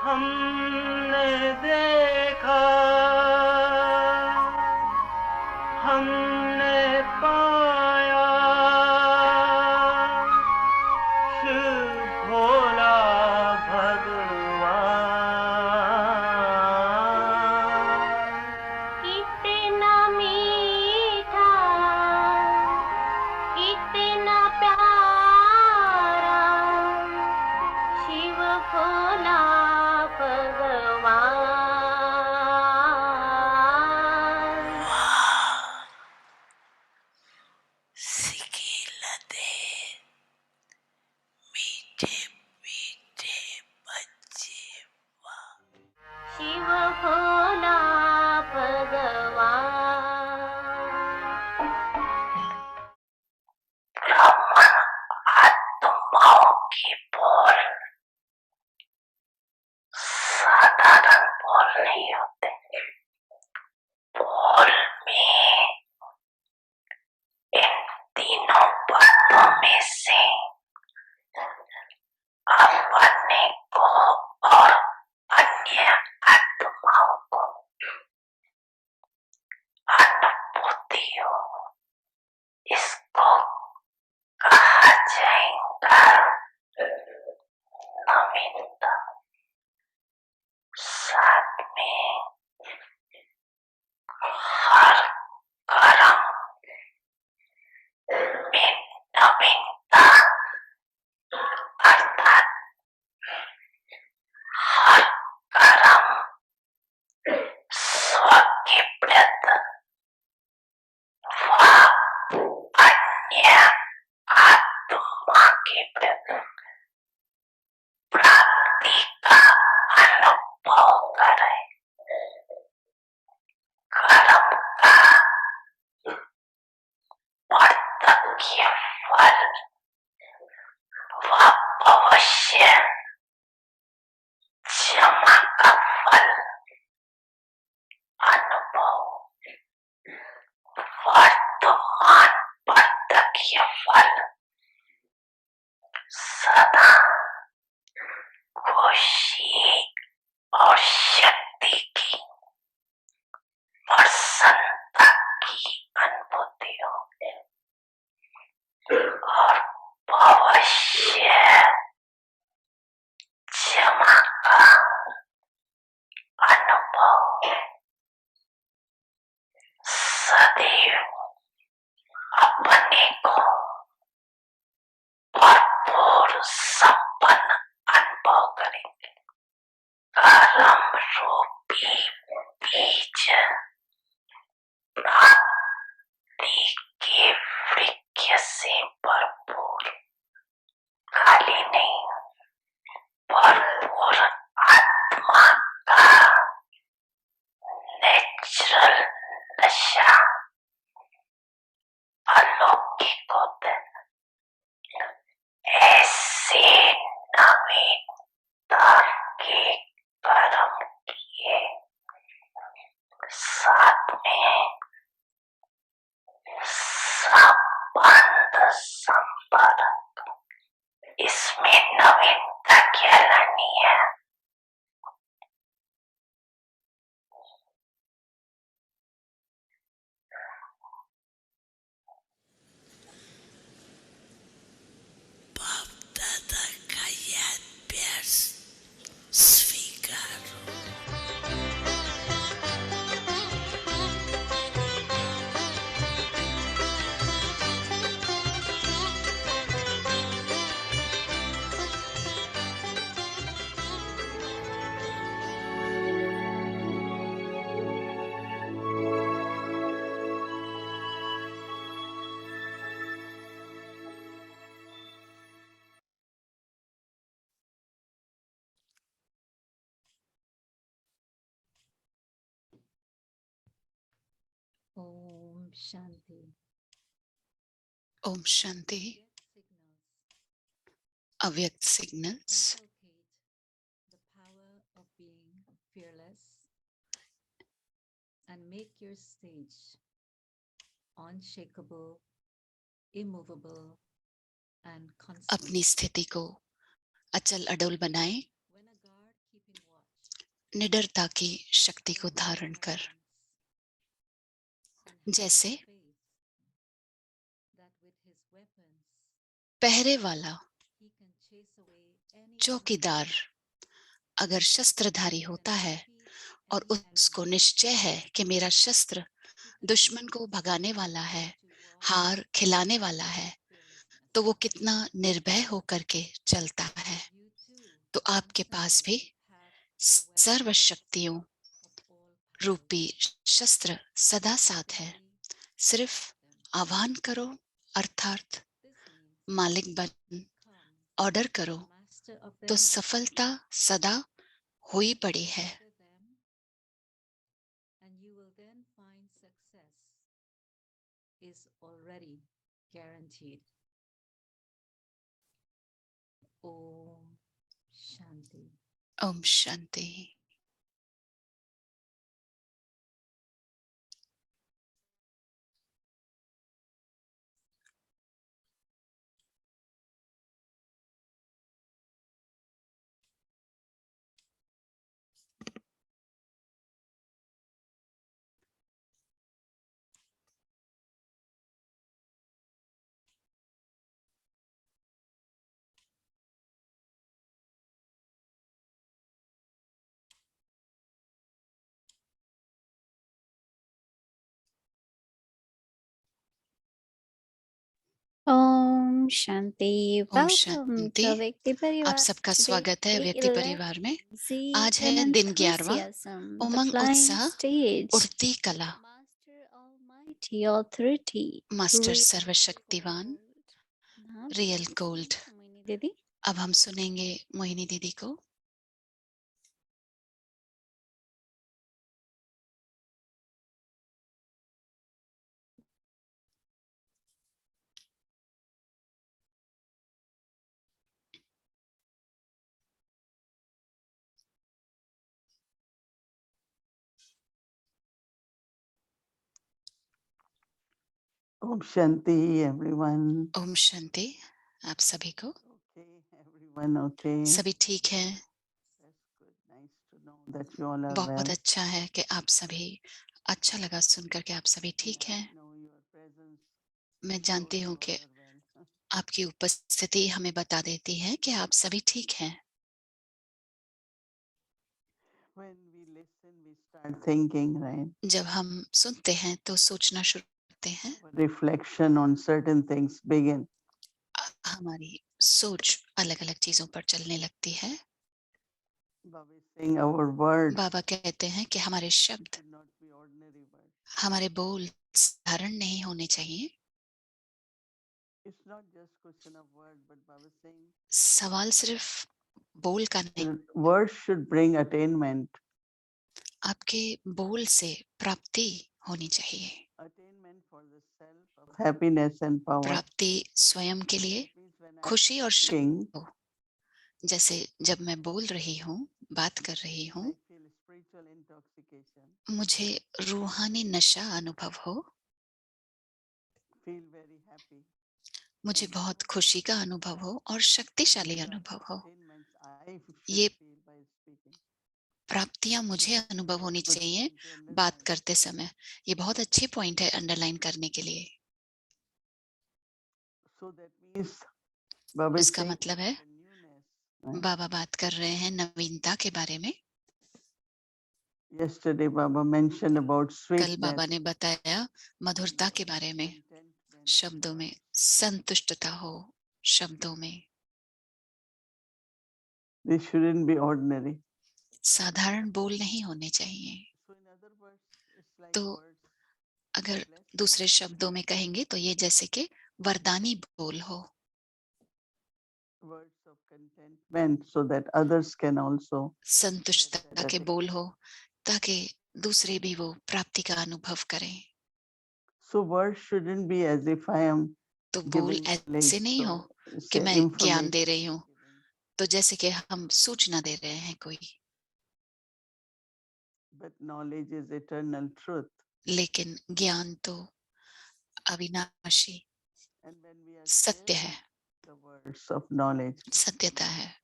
हमने देखा, हमने पाया, शिव भोला भगवान। कितना मीठा, कितना प्यारा, शिव भोला भगवान। सिखिलते मीठे मीठे बच्चे, शिव भोला भगवान। ब्राह्मण आत्माओं की बोल साधारण बोल नहीं होते। बोल में इन तीनों बातों में से अपने को और अन्य आत्माओं को अनुभूति हो, इसको कहा जाएगा नवीनता। साथ में हर कर्म में नवीनता अर्थात हर कर्म स्व के प्रति व अन्य आत्मा के प्रति प्राप्ति का अनुभव करे। कर्म का प्रत्यक्ष फल व अवश्य क्षमा का फल अनुभव, वर्तमान प्रत्यक्ष फल सदा खुशी और शक्ति की प्रसन्नता की अनुभूति होगी और भविष्य क्षमा का अनुभव सदैव अपने को भरपूर संपन्न अनुभव करेंगे। कर्म रूपी बीज प्राप्ति के वृक्ष से भरपूर, खाली नहीं, भरपूर आत्मा का नेचुरल नशा अलौकिक होता है। ऐसे नवीन के कर्म किए, साथ में संबंध संपर्क, इसमें नवीनता क्या लानी है? बाप दादा का याद प्यार स्वीकारो। Om Shanti. ओम शांति। अव्यक्त signals. Inculcate the power of being fearless and make your stage unshakable, immovable, and constant. अपनी स्थिति को अचल अडोल बनाएं When a guard keeping watch निडरता की शक्ति को धारण कर, जैसे पहरे वाला चौकीदार अगर शस्त्रधारी होता है और उसको निश्चय है कि मेरा शस्त्र दुश्मन को भगाने वाला है, हार खिलाने वाला है, तो वो कितना निर्भय होकर के चलता है। तो आपके पास भी सर्व शक्तियों रूपी शस्त्र सदा साथ है। सिर्फ आह्वान करो, अर्थात मालिक बन ऑर्डर करो, तो सफलता सदा हुई पड़ी है। and you will then find success is already guaranteed. Om Shanti. Om Shanti. Om Shanti. Om welcome Shanti. टू व्यक्ति आप परिवार। सबका Today स्वागत है day व्यक्ति 11, परिवार में। Busy आज है and दिन 11वां, enthusiasm, the उमंग flying उत्साह stage. उड़ती कला। Master Almighty Authority, master Real सर्वशक्तिवान Gold. हाँ, रियल गोल्ड। मोहिनी दीदी। अब हम सुनेंगे मोहिनी दीदी को। Om Shanti, everyone. Om Shanti आप सभी को। Okay, everyone, okay. सभी ठीक है? That's good. Nice to know that you all are बहुत well. अच्छा है कि आप सभी, अच्छा लगा सुनकर के आप सभी ठीक I हैं। know your presence मैं shows जानती you हूँ all कि are well. आपकी उपस्थिति हमें बता देती है कि आप सभी ठीक हैं। When we listen, we start thinking, right? जब हम सुनते हैं तो सोचना शुरू करते हैं। Reflection on certain things begin. हमारी सोच अलग अलग चीजों पर चलने लगती है। Baba is saying our words बाबा कहते हैं कि हमारे शब्द, should not be ordinary words. हमारे बोल साधारण नहीं होने चाहिए। It's not just question of word, but Baba is saying सवाल सिर्फ बोल का नहीं, words should bring attainment. आपके बोल से प्राप्ति होनी चाहिए। Attainment for the self of happiness and power. प्राप्ति स्वयं के लिए That means when I'm खुशी और speaking, शक्ति हो। जैसे जब मैं बोल रही हूँ, बात कर रही हूँ, I feel spiritual intoxication. मुझे रूहानी नशा अनुभव हो, Feel very happy. मुझे बहुत खुशी का अनुभव हो और शक्तिशाली अनुभव हो। Attainments I should ये feel by speaking. प्राप्तियां मुझे अनुभव होनी Good चाहिए point to underline. बात करते समय। ये बहुत अच्छी पॉइंट है अंडरलाइन करने के लिए। So that means Baba is उसका saying मतलब है the newness. Right? बाबा बात कर रहे हैं नवीनता के बारे में। Yesterday Baba mentioned about कल sweetness. बाबा ने बताया मधुरता के बारे में, contentment. शब्दों में संतुष्टता हो, शब्दों में They shouldn't be ordinary. साधारण बोल नहीं होने चाहिए। So in other words, it's like तो words. अगर blessing. दूसरे शब्दों में कहेंगे तो ये जैसे कि वरदानी बोल हो, Words of contentment so that others can also. संतुष्टता के बोल हो, ताकि दूसरे भी वो प्राप्ति का अनुभव करें। So words shouldn't be as if I am तो बोल giving ऐसे knowledge. नहीं हो So कि say मैं ज्ञान information दे रही हूँ, giving. तो जैसे कि हम सूचना दे रहे हैं कोई, But knowledge is eternal truth. लेकिन ज्ञान तो अविनाशी And when we are सत्य sharing है, the words of knowledge, सत्यता है।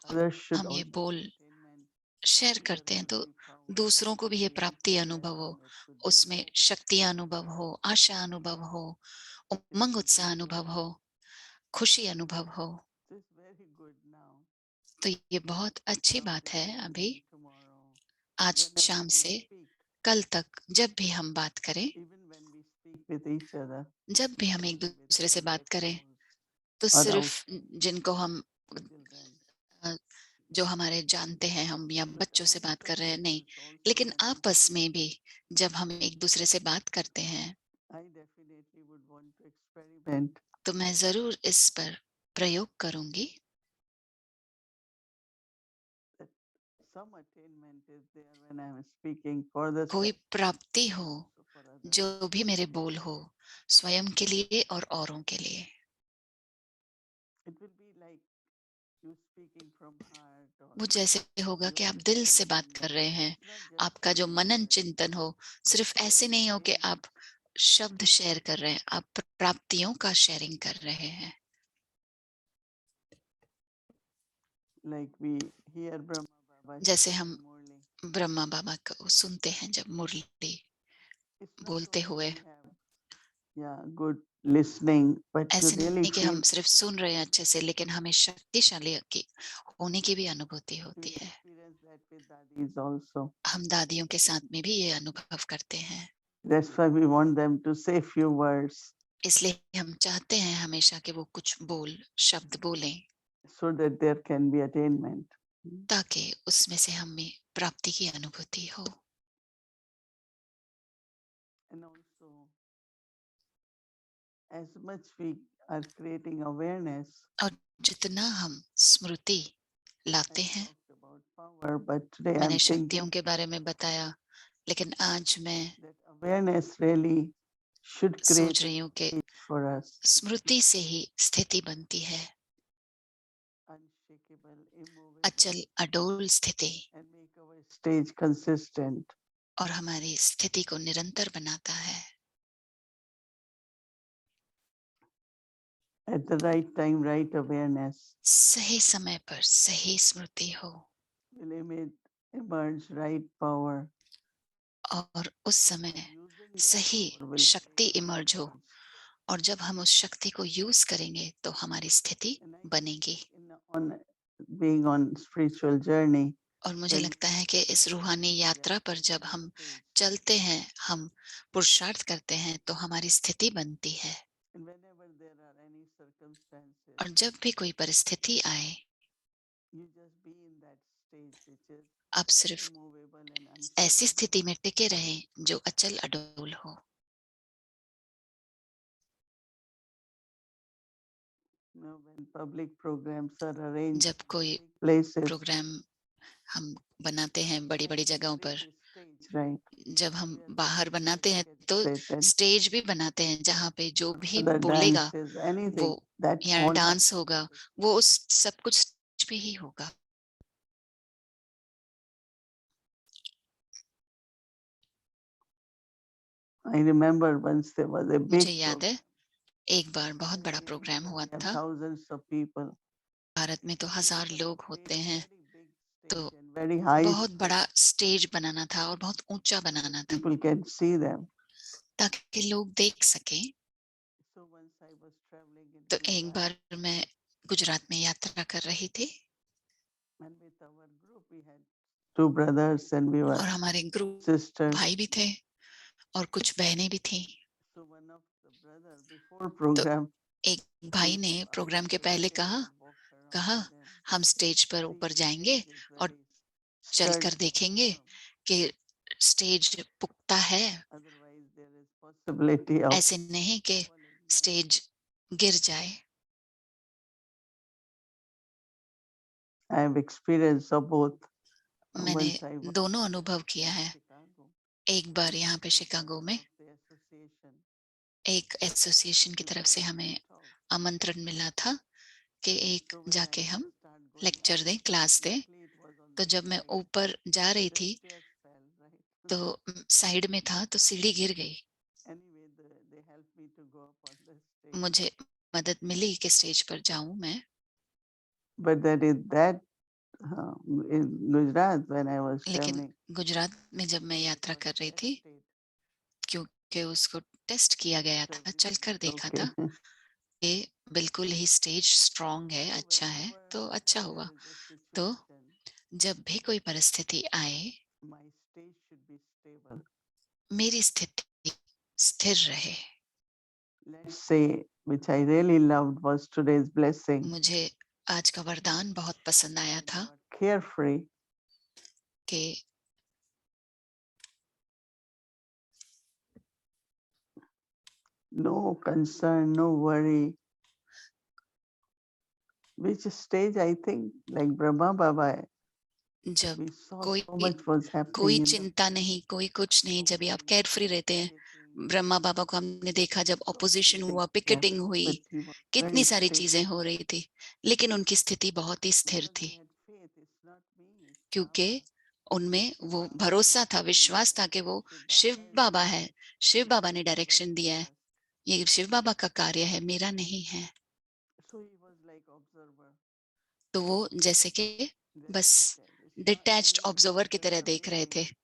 others should हम ये also बोल have attainment. शेयर करते हैं तो दूसरों को भी ये प्राप्ति अनुभव हो, उसमें शक्ति अनुभव हो, आशा अनुभव हो, उमंग उत्साह अनुभव हो, खुशी अनुभव हो। So it's very good now. तो ये बहुत अच्छी From बात है today अभी, till tomorrow, आज whenever शाम we से speak, कल तक जब भी हम बात करें, even when we speak with each other, जब भी हम एक only with दूसरे से our बात करें, close तो or सिर्फ outside जिनको हम children. जो हमारे जानते हैं हम या But बच्चों से among बात कर रहे हैं, नहीं, scientists also लेकिन when we आपस speak, में भी जब हम एक दूसरे से बात करते हैं, I definitely would want to experiment तो मैं जरूर इस पर प्रयोग करूंगी। that some attainment is there when I am speaking for the कोई self, प्राप्ति हो, also for others. जो भी मेरे बोल हो, स्वयं के लिए और औरों के लिए। It will be like you speaking from heart or वो जैसे होगा you कि आप are दिल से sharing बात your कर रहे thoughts. हैं, It's not just आपका जो saying मनन words, चिंतन हो, but सिर्फ you are ऐसे नहीं हो कि sharing आप शब्द शेयर कर रहे हैं, आप प्राप्तियों का शेयरिंग कर रहे हैं। like we hear Brahma Baba जैसे sharing हम Murli. ब्रह्मा बाबा को सुनते हैं जब मुरली It's not बोलते only हुए, we have good listening, but you ऐसे really नहीं कि feel हम सिर्फ सुन रहे हैं अच्छे से, लेकिन हमें शक्तिशाली की होने की भी अनुभूति we होती है। experience that with daddies also. हम दादियों के साथ में भी ये अनुभव करते हैं, That's why we want them to say few words इसलिए हम चाहते हैं हमेशा कि वो कुछ शब्द बोलें, so that there can be attainment. ताकि उसमें से हमें प्राप्ति की अनुभूति हो। And also, as much we are creating awareness, और जितना हम स्मृति I लाते हैं, talked about power, but today मैंने I'm thinking शक्तियों के बारे में बताया, लेकिन आज मैं that awareness really should create सोच रही हूँ कि for us स्मृति से ही स्थिति बनती है, unshakable, immovable, अचल अडोल स्थिति, and make our stage consistent. और हमारी स्थिति को निरंतर बनाता है। At the right time, right awareness सही समय पर सही स्मृति हो, will emerge right power. और उस समय Using that सही power will शक्ति create इमर्ज हो, change. और जब हम उस शक्ति को यूज करेंगे तो हमारी स्थिति And I बनेगी। on being on spiritual journey, और मुझे when लगता है कि इस रूहानी यात्रा पर जब हम चलते हैं, हम पुरुषार्थ करते हैं, तो हमारी स्थिति बनती है। and whenever there are any circumstances, और जब भी कोई परिस्थिति आए, you just be in that stage which is आप सिर्फ immovable and ऐसी unshakable. स्थिति में टिके रहें जो अचल अडोल हो। You know, when public programs are arranged जब कोई in places, प्रोग्राम हम बनाते हैं बड़ी बड़ी जगहों पर, stage, right? जब हम बाहर बनाते हैं तो स्टेज भी बनाते हैं जहाँ पे जो भी Other बोलेगा, dances, वो anything that या won't डांस होगा, वो उस सब कुछ स्टेज पे ही होगा। I remember once there was a big मुझे याद है एक बार बहुत बड़ा program, प्रोग्राम हुआ we have था। thousands of people. भारत में तो 1000 लोग होते हैं, तो Very high बहुत बड़ा स्टेज बनाना था और बहुत ऊंचा बनाना था people can see them. ताकि लोग देख सकें। So once I was traveling in तो एक Gujarat, बार मैं गुजरात में यात्रा कर रही थी, and with our group we had two brothers and we were और हमारे ग्रुप sisters. भाई भी थे और कुछ बहनें भी थी। So one of the brother before program, एक भाई ने प्रोग्राम के पहले कहा हम स्टेज पर ऊपर जाएंगे और चलकर देखेंगे कि स्टेज पुख्ता है, otherwise there is possibility of ऐसे नहीं कि स्टेज गिर जाए। I have experience of both. मैंने Once I was दोनों अनुभव किया है। Chicago, एक बार यहाँ पे शिकागो में the association, एक एसोसिएशन की तरफ से हमें आमंत्रण मिला था कि एक जाके हम लेक्चर दें, क्लास दें। तो जब मैं ऊपर जा रही थी तो साइड में था तो सीढ़ी गिर गई। anyway, they helped me to go up on the stage. मुझे मदद मिली कि स्टेज पर जाऊं मैं। But that in Gujarat when I was लेकिन traveling. गुजरात में जब मैं यात्रा कर रही थी, क्योंकि उसको टेस्ट किया गया था, चलकर देखा Okay. था, ये बिल्कुल ही स्टेज स्ट्रांग है, अच्छा है, तो अच्छा हुआ। तो जब भी कोई परिस्थिति आए, My stage should be stable. मेरी स्थिति स्थिर रहे। Let's say, which I really loved was today's blessing. मुझे आज का वरदान बहुत पसंद आया था Carefree, कि no concern, no worry. Which stage I think, like Brahma Baba, जब we saw कोई so much was कोई happening. in the चिंता नहीं, कोई कुछ नहीं, जब भी आप केयर फ्री रहते हैं। ब्रह्मा बाबा को हमने देखा जब ऑपोजिशन हुआ, पिकेटिंग हुई, But he was कितनी very सारी stable. चीजें हो रही थी, लेकिन उनकी स्थिति बहुत ही स्थिर Because थी, he had faith, it's not me, it's क्योंकि Baba. उनमें वो भरोसा था, विश्वास था कि वो शिव बाबा है, शिव बाबा ने डायरेक्शन दिया है, ये शिव बाबा का कार्य है, मेरा नहीं है। So he was like observer. तो वो जैसे कि Very बस detached. It's not detached really observer की तरह just देख रहे थे। awareness.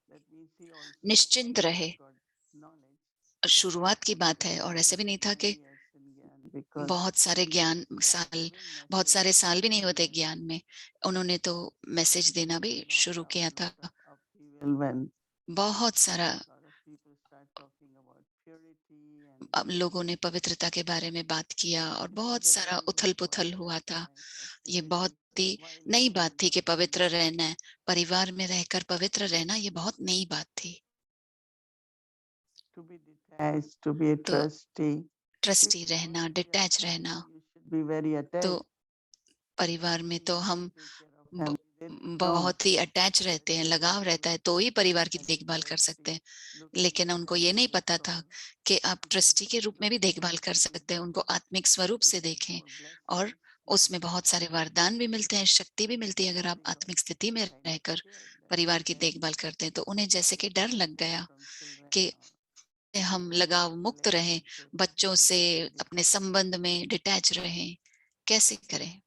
Let me see also निश्चिंत how रहे, I got knowledge. शुरुआत की बात है, और ऐसे भी नहीं था कि Many years in Gyan, because बहुत सारे ज्ञान start साल, giving बहुत सारे messages साल भी नहीं in होते Gyan. ज्ञान में, उन्होंने तो मैसेज देना भी शुरू किया था। Lot of upheaval when बहुत सारा lot of people start talking about purity and अब लोगों ने पवित्रता के बारे में बात किया, और it बहुत was a सारा very उथल good पुथल point, हुआ था। right, of ये बहुत purity ही while नई living बात in थी the कि पवित्र family. रहना है, परिवार में रहकर पवित्र रहना, ये बहुत नई बात थी। To be detached, to be a तो trustee. ट्रस्टी रहना, Once in your detach family, रहना, you should be very तो attached. परिवार में तो हम Take care of family. They don't know बहुत ही अटैच रहते हैं, लगाव रहता है, तो ही परिवार की as a देखभाल कर सकते हैं। trustee, look at लेकिन the उनको ये नहीं family पता था soul. कि आप You can ट्रस्टी के रूप में भी देखभाल कर into सकते हैं, that. उनको आत्मिक स्वरूप They से get देखें, more और blessings, more उसमें बहुत सारे वरदान भी मिलते हैं, शक्ति भी मिलती है अगर आप because आत्मिक स्थिति में kind of रहकर scared that, परिवार की okay, देखभाल करते हैं। तो उन्हें जैसे कि डर लग गया from children कि or हम लगाव मुक्त रहें, बच्चों से अपने संबंध में डिटैच रहें, कैसे करें?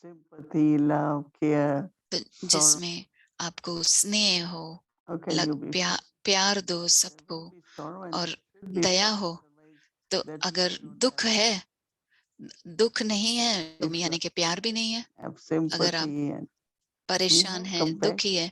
sympathy, love, care, तो sorrow. जिसमें आपको स्नेह हो, How can you be प्यार दो there सबको, will be sorrow and और there should be Daya sorrow, हो। otherwise तो that अगर soul don't दुख have है, दुख नहीं है तो If यानी you कि प्यार भी नहीं है। have अगर आप sympathy and we परेशान have हैं, दुखी compassion, है,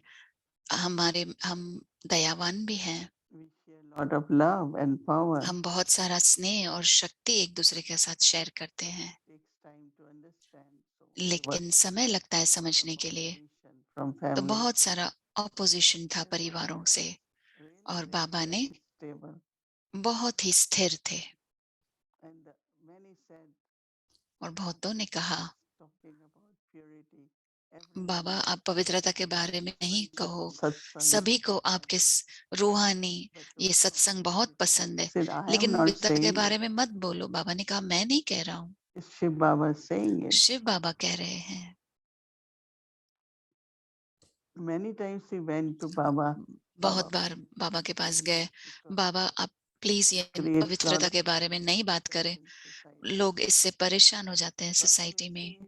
हम दयावान भी हैं, we share a lot of love and power. हम बहुत सारा स्नेह और शक्ति एक दूसरे के साथ शेयर करते हैं, Takes time to understand. So there was लेकिन समय लगता है समझने के लिए। opposition from तो family. बहुत सारा ऑपोजिशन था परिवारों से, Really और very, बाबा ने very stable. बहुत ही स्थिर थे, And many said, और बहुतों ने कहा, talking about purity, everyone Baba wants आप पवित्रता के बारे में नहीं कहो, satsang. सभी को आपके रूहानी ये सत्संग बहुत पसंद है, Said, I am लेकिन not पिता के saying बारे में मत बोलो। बाबा ने कहा, मैं नहीं कह रहा हूँ, it's Shiv Baba saying it. Shiv बाबा कह रहे हैं। Many times he went to Baba. बहुत बार बाबा के पास गए, बाबा आप प्लीज ये Creates पवित्रता lot के बारे में नहीं बात करें, of society. लोग इससे परेशान हो जाते हैं Baba सोसाइटी will में। say,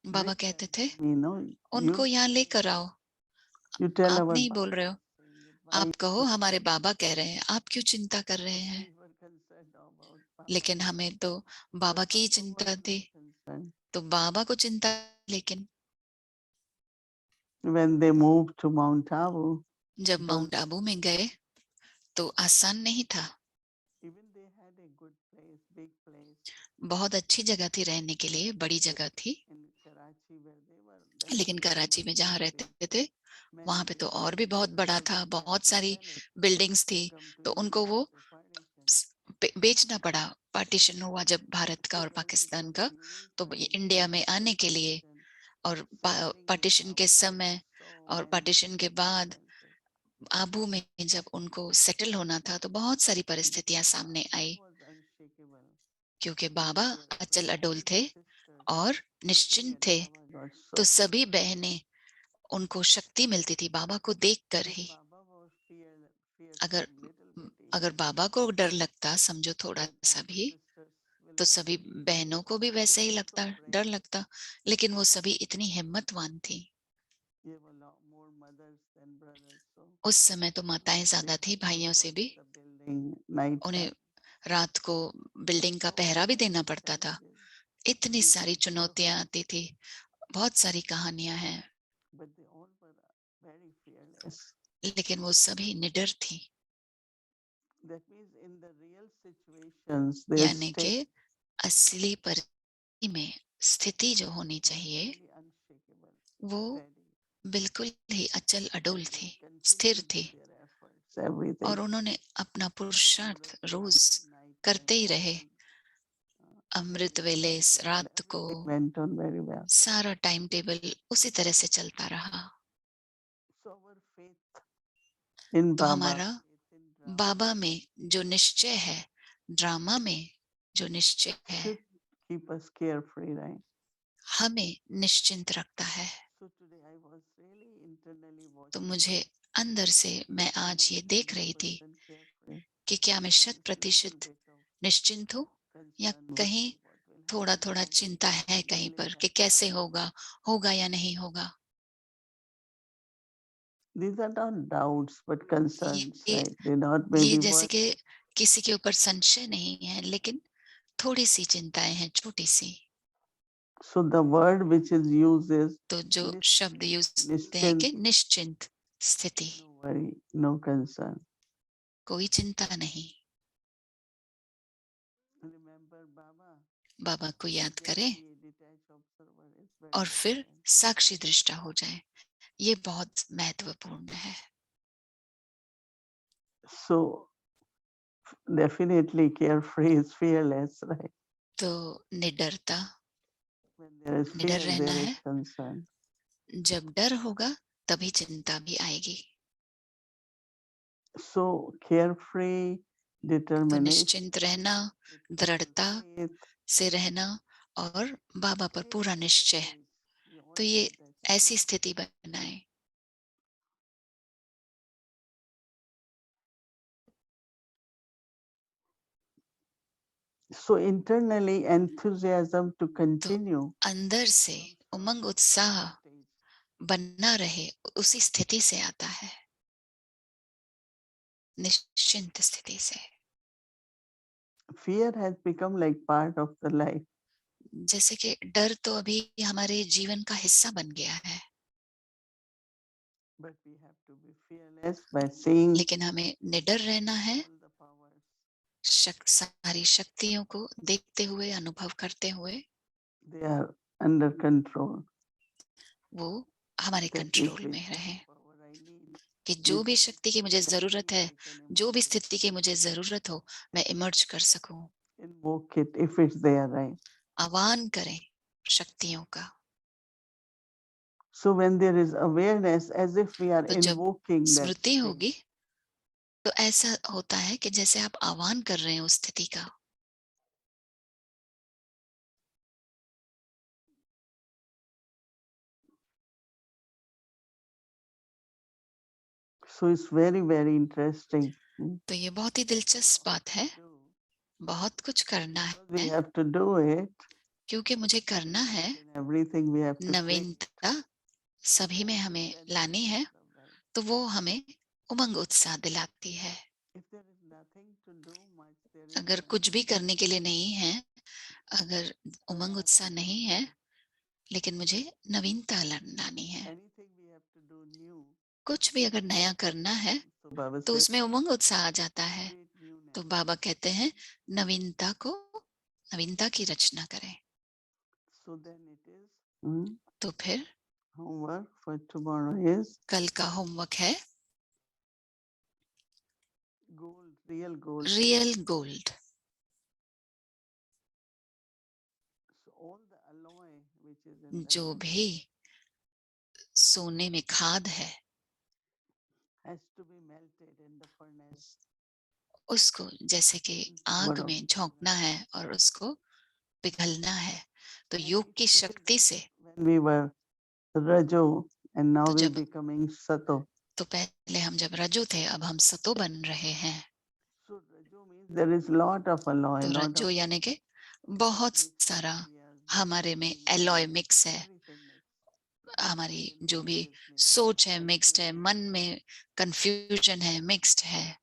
बाबा bring कहते them थे, to me, no, उनको you यहाँ लेकर आओ, tell आप our नहीं Baba बोल रहे हो, saying it. Why आप कहो हमारे बाबा कह रहे हैं, आप क्यों चिंता कर रहे हैं? we were concerned about Baba. लेकिन हमें तो बाबा की ही Baba चिंता was थी, not concerned. तो बाबा को चिंता। लेकिन When they moved to Mount Abu, जब माउंट आबू में गए तो आसान नहीं था, even they had a good place, big place बहुत अच्छी जगह थी रहने के लिए, बड़ी जगह थी, in Karachi where they were. That लेकिन was कराची में जहाँ very big. रहते थे वहां पे तो और भी बहुत बड़ा था, बहुत सारी बिल्डिंग्स थी, तो उनको वो बेचना पड़ा। पार्टीशन हुआ जब भारत का और पाकिस्तान का, तो इंडिया में आने के लिए, और पार्टीशन के समय और पार्टीशन के बाद आबू में जब उनको सेटल होना था, तो बहुत सारी परिस्थितियां सामने आई, क्योंकि बाबा अचल अडोल थे और निश्चिंत थे, तो सभी बहनें उनको शक्ति मिलती थी बाबा को देखकर ही। अगर अगर बाबा को डर लगता, समझो थोड़ा सा भी, तो सभी बहनों को भी वैसे ही लगता, डर लगता, लेकिन वो सभी इतनी हिम्मतवान थी। उस समय तो माताएं ज्यादा थी भाइयों से भी। उन्हें रात को बिल्डिंग का पहरा भी देना पड़ता था। इतनी सारी चुनौतियां आती थी, बहुत सारी कहानियां हैं, लेकिन वो सभी निडर थी। यानी कि असली परिस्थिति में स्थिति जो होनी चाहिए वो बिल्कुल ही अचल अडोल थी, स्थिर थी, और उन्होंने अपना पुरुषार्थ रोज करते ही रहे। अमृत वेले रात को सारा टाइम टेबल उसी तरह से चलता रहा। तो हमारा बाबा में जो निश्चय है, ड्रामा में जो निश्चय है, हमें निश्चिंत रखता है। तो मुझे अंदर से मैं आज ये देख रही थी कि क्या मैं 100% निश्चिंत हूँ या कहीं थोड़ा थोड़ा चिंता है कहीं पर कि कैसे होगा, होगा या नहीं होगा। These are not doubts but concerns, ये right? They not ये maybe जैसे worry. कि किसी के ऊपर संशय नहीं है, लेकिन थोड़ी सी चिंताएं हैं, छोटी सी। So the word which is used is तो जो शब्द यूज होते हैं कि निश्चिंत स्थिति, no worry, no concern. कोई चिंता नहीं। Remember Baba. बाबा को याद करें Detached observer is very और फिर important. साक्षी दृष्टा हो जाए। ये बहुत महत्वपूर्ण है। So definitely carefree is fearless, right? तो निडरता, When there is निडर fear, रहना there है। is concern. जब डर होगा तभी चिंता भी आएगी। So carefree तो determination, निश्चिंत रहना, दृढ़ता faith, से रहना और बाबा पर पूरा निश्चय, तो ये ऐसी स्थिति बनाए। so internally enthusiasm to तो continue अंदर से उमंग उत्साह बना रहे, उसी स्थिति से आता है, निश्चिंत स्थिति से। fear has become like part of the life. जैसे कि डर तो अभी हमारे जीवन का हिस्सा बन गया है, But we have to be fearless by seeing लेकिन हमें निडर रहना है, all the powers. सारी शक्तियों को देखते हुए, अनुभव करते हुए। They are under control. वो हमारे That कंट्रोल if में रहे, power I need, कि जो भी शक्ति की मुझे जरूरत है, जो भी स्थिति की मुझे जरूरत हो, मैं इमर्ज कर सकूं, invoke it if it's there, right? आह्वान करें शक्तियों का। So when there is awareness, as if we are तो जब invoking that स्मृति state. होगी तो ऐसा होता है कि जैसे आप आह्वान कर रहे हैं उस स्थिति का। So it's very, very interesting. तो ये बहुत ही दिलचस्प बात है। बहुत कुछ करना We है, have to do it. क्योंकि मुझे करना है। In everything we have to bring. नवीनता सभी में हमें लानी है, तो वो हमें उमंग उत्साह दिलाती है। If there is nothing to do much, there is अगर कुछ भी करने के लिए नहीं है, अगर उमंग उत्साह नहीं है, लेकिन मुझे नवीनता लानी है, anything we have to do new. कुछ भी अगर नया करना है, So Baba तो says, उसमें उमंग उत्साह आ जाता है। create newness. तो बाबा कहते हैं नवीनता की रचना करें। So then it is. तो फिर Homework for tomorrow is कल का होमवर्क है gold, real gold. Real gold. So all the alloy which is in जो that भी सोने में खाद है, has to be melted in the furnace. उसको जैसे कि आग में झोंकना है और उसको पिघलना है। तो योग की शक्ति से When we were Rajo and now तो we're जब becoming Sato. तो पहले हम जब रजो थे, अब हम सतो बन रहे हैं। So Rajo means there is lot of alloy, तो lot रजो of यानी कि बहुत सारा हमारे में एलॉय मिक्स है, हमारी जो भी सोच है मिक्स्ड है, मन में कंफ्यूजन है मिक्स्ड है।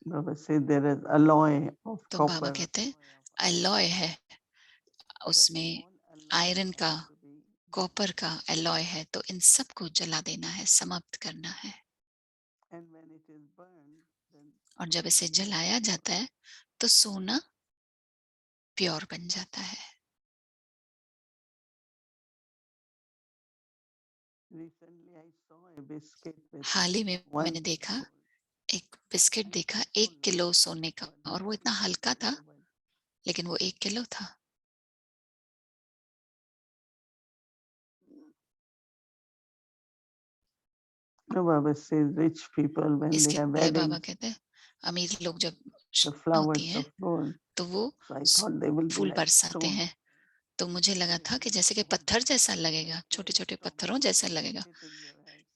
Baba said there is alloy of तो बाबा copper. कहते हैं एलॉय है, उसमें आयरन का, कॉपर का एलॉय है, तो इन सब को जला देना है, समाप्त करना है। And when it is burned, then और जब इसे जलाया जाता है तो सोना प्योर बन जाता है। recently I saw a biscuit with हाल ही में 1 मैंने देखा, gold. एक बिस्किट देखा 1 किलो सोने का, और वो इतना हल्का था, लेकिन वो 1 किलो था। No, Baba says rich people when they इसके have लिए बाबा weddings, कहते हैं अमीर लोग जब the होती flowers है of gold. तो वो So I thought they will be fool like बरसाते stone. हैं, तो मुझे लगा था कि जैसे कि पत्थर जैसा लगेगा, छोटे छोटे पत्थरों जैसा लगेगा,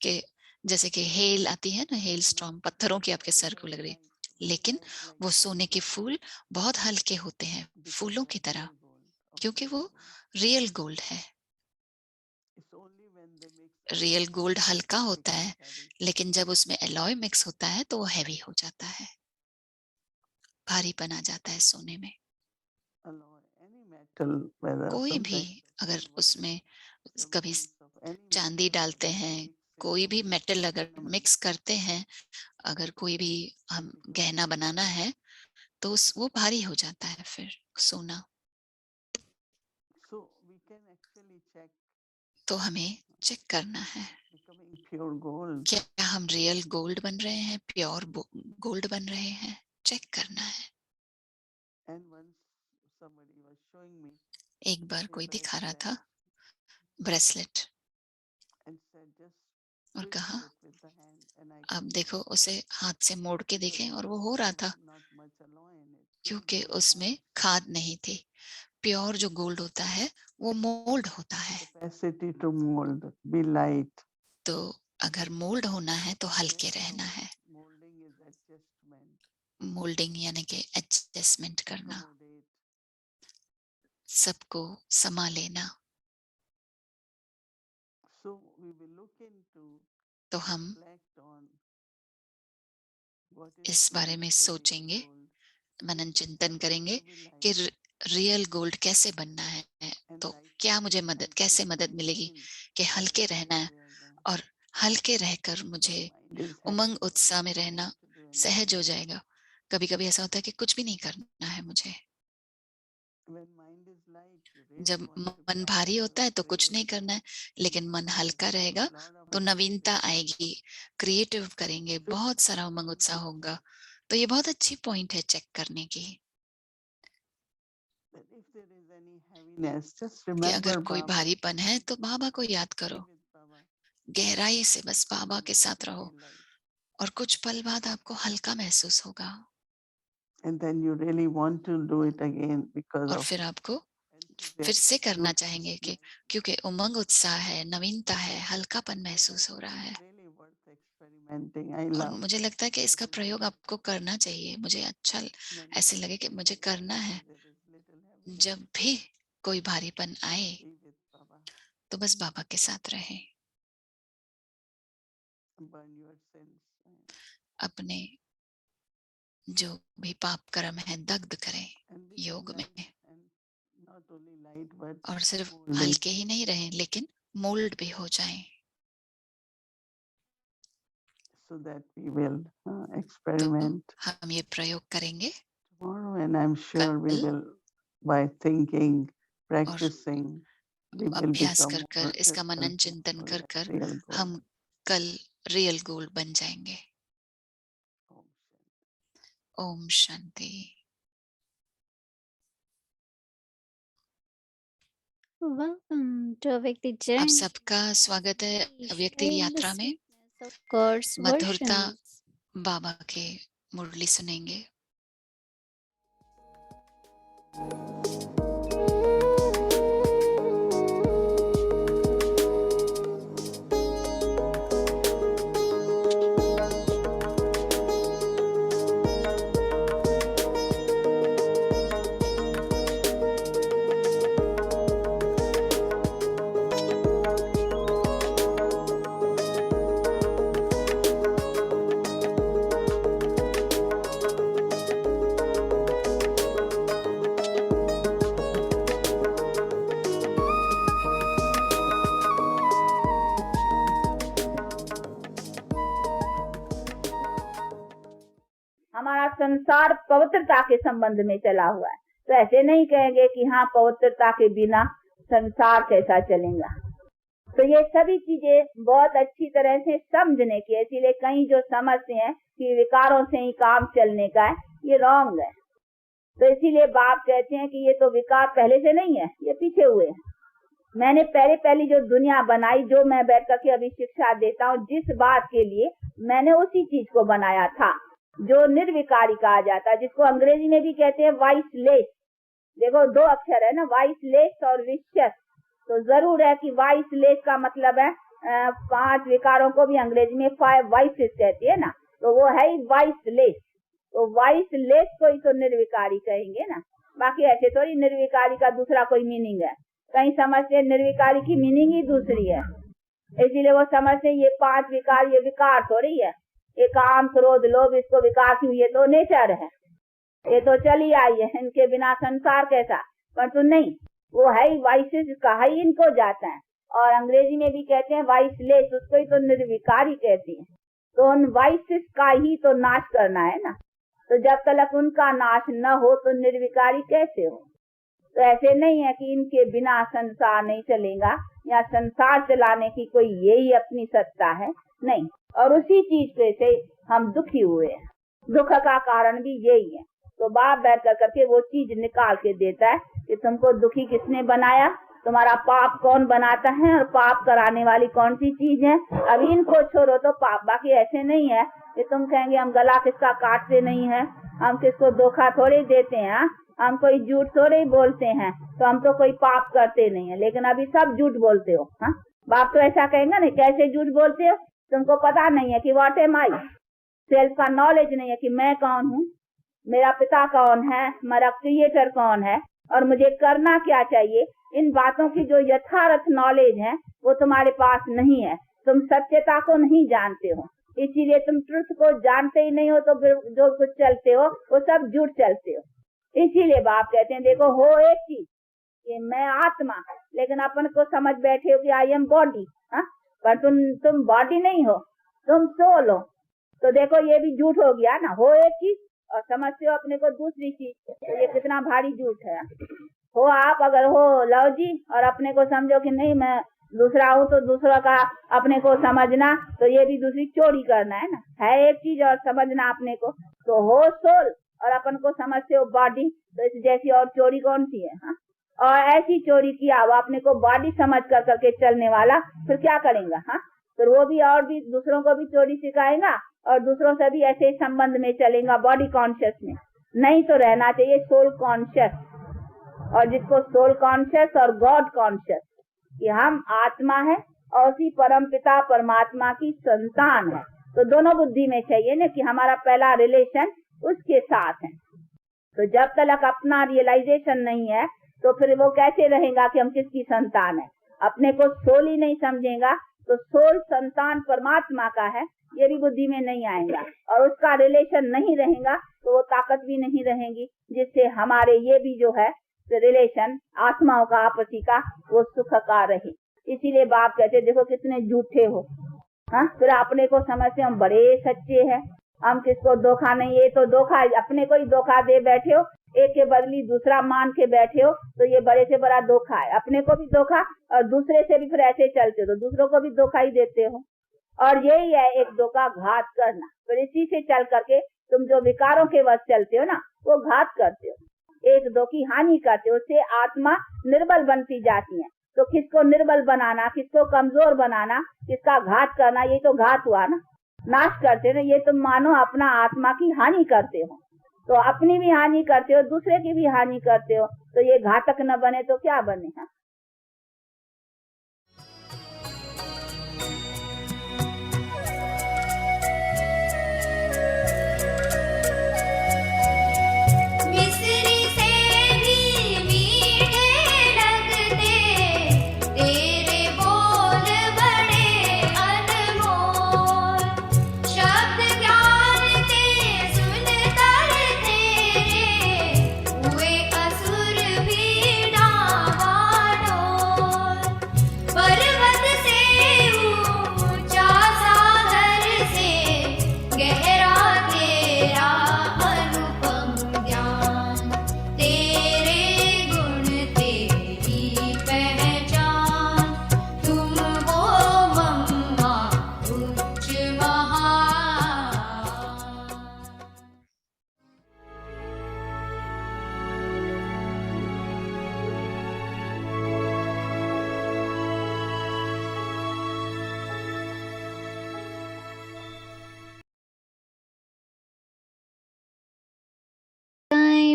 कि जैसे कि हेल आती है ना, हेल स्टॉर्म पत्थरों की आपके सर को लग रही, लेकिन वो सोने के फूल बहुत हल्के होते हैं, फूलों की तरह, क्योंकि वो रियल गोल्ड है। रियल गोल्ड हल्का होता है, लेकिन जब उसमें एलॉय मिक्स होता है तो वो हैवी हो जाता है, भारीपन आ जाता है सोने में। कोई भी अगर उसमें कभी चांदी डालते हैं, कोई भी मेटल अगर मिक्स करते हैं, अगर कोई भी हम गहना बनाना है तो वो भारी हो जाता है फिर सोना। तो हमें चेक करना है क्या हम रियल गोल्ड बन रहे हैं, प्योर गोल्ड बन रहे हैं, चेक करना है। एक बार कोई दिखा रहा था ब्रेसलेट और कहा अब देखो, उसे हाथ से मोड़ के देखें और वो हो रहा था, क्योंकि उसमें खाद नहीं थी। प्योर जो गोल्ड होता है वो मोल्ड होता है, capacity to mold, be light. तो अगर मोल्ड होना है तो हल्के रहना है। Molding is adjustment. मोल्डिंग यानी कि एडजस्टमेंट करना, सबको समा लेना। So we will look into, तो हम reflect on what is इस बारे like में a real सोचेंगे, gold. मनन चिंतन करेंगे To be कि light. रियल गोल्ड कैसे बनना है, And तो light क्या will मुझे be मदद, I कैसे can मदद मिलेगी maintain कि हल्के रहना है, और हल्के रहकर मुझे mind is उमंग happy, उत्साह में I don't रहना want to do anything. सहज हो जाएगा। कभी कभी ऐसा होता है कि कुछ भी नहीं करना है मुझे। When mind is light, you really जब want to be मन भारी होता है तो कुछ नहीं creative, करना है, लेकिन मन हल्का रहेगा lot of तो नवीनता आएगी, क्रिएटिव करेंगे, बहुत सारा उमंग उत्साह होगा। तो ये बहुत अच्छी पॉइंट है चेक करने की, that if there is any heaviness, just कि remember अगर कोई Baba. भारीपन है तो बाबा को याद Be करो, with Baba. गहराई से बस बाबा के साथ Be रहो, light. और कुछ पल बाद आपको हल्का महसूस होगा, And then you really want to do it again because और of फिर आपको फिर enthusiasm. से करना चाहेंगे कि क्योंकि उमंग उत्साह है, नवीनता है, हल्कापन महसूस हो रहा है। Really worth experimenting. I और love मुझे लगता है कि इसका प्रयोग आपको करना चाहिए, मुझे अच्छा when ऐसे लगे कि मुझे करना है। there is little heaviness. जब भी कोई भारीपन आए Be with Baba. तो बस बाबा के साथ रहे, Burn your sins. अपने जो भी पाप कर्म है दग्ध करें And become योग में, light. And not only light, but और सिर्फ molded. हल्के ही नहीं रहें लेकिन मोल्ड भी हो जाएं। So that we will तो experiment हम ये प्रयोग करेंगे tomorrow, and I'm sure we कल, will, by thinking, practicing, we will अभ्यास become कर कर more इसका मनन चिंतन successful कर at कर real goal. हम कल रियल गोल्ड बन जाएंगे। Om Shanti. Welcome to Avyakti आप Journey. सबका स्वागत है अव्यक्ति यात्रा में। Of course, मधुरता versions. बाबा के मुरली सुनेंगे। संसार पवित्रता के संबंध में चला हुआ है। तो ऐसे नहीं कहेंगे कि हाँ पवित्रता के बिना संसार कैसा चलेगा। तो ये सभी चीजें बहुत अच्छी तरह से समझने की है। इसीलिए कई जो समझते हैं कि विकारों से ही काम चलने का है, ये रॉन्ग है। तो इसीलिए बाप कहते हैं कि ये तो विकार पहले से नहीं है, ये पीछे हुए हैं। मैंने पहली जो दुनिया बनाई, जो मैं बैठ करके अभी शिक्षा देता हूँ, जिस बात के लिए मैंने उसी चीज को बनाया था जो निर्विकारी कहा जाता है, जिसको अंग्रेजी में भी कहते हैं वाइसलेस। देखो 2 अक्षर है ना, वाइसलेस और विशेष। तो जरूर है कि वाइसलेस का मतलब है 5 विकारों को भी अंग्रेजी में 5 वाइसेस कहती है ना, तो वो है ही वाइसलेस। तो वाइसलेस को ही तो निर्विकारी कहेंगे ना, बाकी ऐसे थोड़ी निर्विकारी का दूसरा कोई मीनिंग है। कहीं समझते निर्विकारी की मीनिंग ही दूसरी है, इसीलिए वो समझते ये 5 विकार, ये विकार थोड़ी है। ये काम क्रोध लोभ, इसको विकार क्यों, ये तो नेचर है, ये तो चली आई है, इनके बिना संसार कैसा। पर तो नहीं, वो है ही वाइसेस, कहा ही इनको जाता है। और अंग्रेजी में भी कहते हैं वाइसलेस, उसको ही तो निर्विकारी कहते हैं। तो उन वाइसेस का ही तो नाश करना है ना। तो जब तक उनका नाश न हो तो निर्विकारी कैसे हो। तो ऐसे नहीं है कि इनके बिना संसार नहीं चलेगा या संसार चलाने की कोई यही अपनी सत्ता है, नहीं। और उसी चीज पे से हम दुखी हुए हैं, दुख का कारण भी यही है। तो बाप बैठ कर करके वो चीज निकाल के देता है कि तुमको दुखी किसने बनाया, तुम्हारा पाप कौन बनाता है और पाप कराने वाली कौन सी चीज है। अभी इनको छोड़ो तो पाप। बाकी ऐसे नहीं है कि तुम कहेंगे हम गला किसका काटते नहीं है, हम किसको धोखा थोड़े देते हैं, हम कोई झूठ थोड़े ही बोलते हैं, तो हम तो कोई पाप करते नहीं है। लेकिन अभी सब झूठ बोलते हो। हाँ, बाप तो ऐसा कहेंगे ना, कैसे झूठ बोलते हो, तुमको पता नहीं है कि व्हाट एम आई, सेल्फ का नॉलेज नहीं है कि मैं कौन हूँ, मेरा पिता कौन है, मेरा क्रिएटर कौन है और मुझे करना क्या चाहिए। इन बातों की जो यथार्थ नॉलेज है वो तुम्हारे पास नहीं है। तुम सत्यता को नहीं जानते हो, इसीलिए तुम ट्रुथ को जानते ही नहीं हो, तो जो कुछ चलते हो वो सब झूठ चलते हो। इसीलिए बाप कहते हैं देखो हो एक चीज कि मैं आत्मा, लेकिन अपन को समझ बैठे हो कि आई एम बॉडी। पर तुम बॉडी नहीं हो, तुम सोल हो। तो देखो ये भी झूठ हो गया ना, हो एक चीज और समझते हो अपने को दूसरी चीज। तो ये कितना भारी झूठ है। हो आप अगर हो लव जी और अपने को समझो कि नहीं मैं दूसरा हूँ, तो दूसरा का अपने को समझना, तो ये भी दूसरी चोरी करना है ना। है एक चीज और समझना अपने को। तो हो सोल और अपन को समझते हो बॉडी, तो इस जैसी और चोरी कौन सी है। हाँ, और ऐसी चोरी किया वो अपने को बॉडी समझ कर करके चलने वाला, फिर क्या करेगा। हाँ, तो वो भी और भी दूसरों को भी चोरी सिखाएगा और दूसरों से भी ऐसे संबंध में चलेगा बॉडी कॉन्शियस में। नहीं, तो रहना चाहिए सोल कॉन्शियस। और जिसको सोल कॉन्शियस और गॉड कॉन्शियस कि हम आत्मा है और उसी परम पिता परमात्मा की संतान है। तो दोनों बुद्धि में चाहिए ना कि हमारा पहला रिलेशन उसके साथ है। तो जब तक अपना रियलाइजेशन नहीं है तो फिर वो कैसे रहेगा कि हम किसकी संतान है। अपने को सोल ही नहीं समझेगा तो सोल संतान परमात्मा का है, ये भी बुद्धि में नहीं आएगा। और उसका रिलेशन नहीं रहेगा तो वो ताकत भी नहीं रहेगी जिससे हमारे ये भी जो है रिलेशन आत्माओं का आपसी का वो सुख का रहे। इसीलिए बाप कहते देखो कितने झूठे हो। हाँ, फिर अपने को समझते हम बड़े सच्चे हैं, हम किसको धोखा नहीं। ये तो धोखा, अपने को ही धोखा दे बैठे हो, एक के बदली दूसरा मान के बैठे हो, तो ये बड़े से बड़ा धोखा है। अपने को भी धोखा और दूसरे से भी फिर ऐसे चलते हो तो दूसरों को भी धोखा ही देते हो। और यही है एक धोखा घात करना। फिर इसी से चल करके तुम जो विकारों के वश चलते हो ना, वो घात करते हो, एक दो की हानि करते हो। उससे आत्मा निर्बल बनती जाती है। तो किसको निर्बल बनाना, किसको कमजोर बनाना, किसका घात करना, ये तो घात हुआ ना, नाश करते हो। ये तुम मानो अपना आत्मा की हानि करते हो, तो अपनी भी हानि करते हो, दूसरे की भी हानि करते हो। तो ये घातक न बने तो क्या बने। हाँ, मिस्री से भी मीठे लगते तेरे बोल बड़े अनमोल, शब्द ज्ञान ते सुन कर तेरे हुए असुर भी डावाडोल।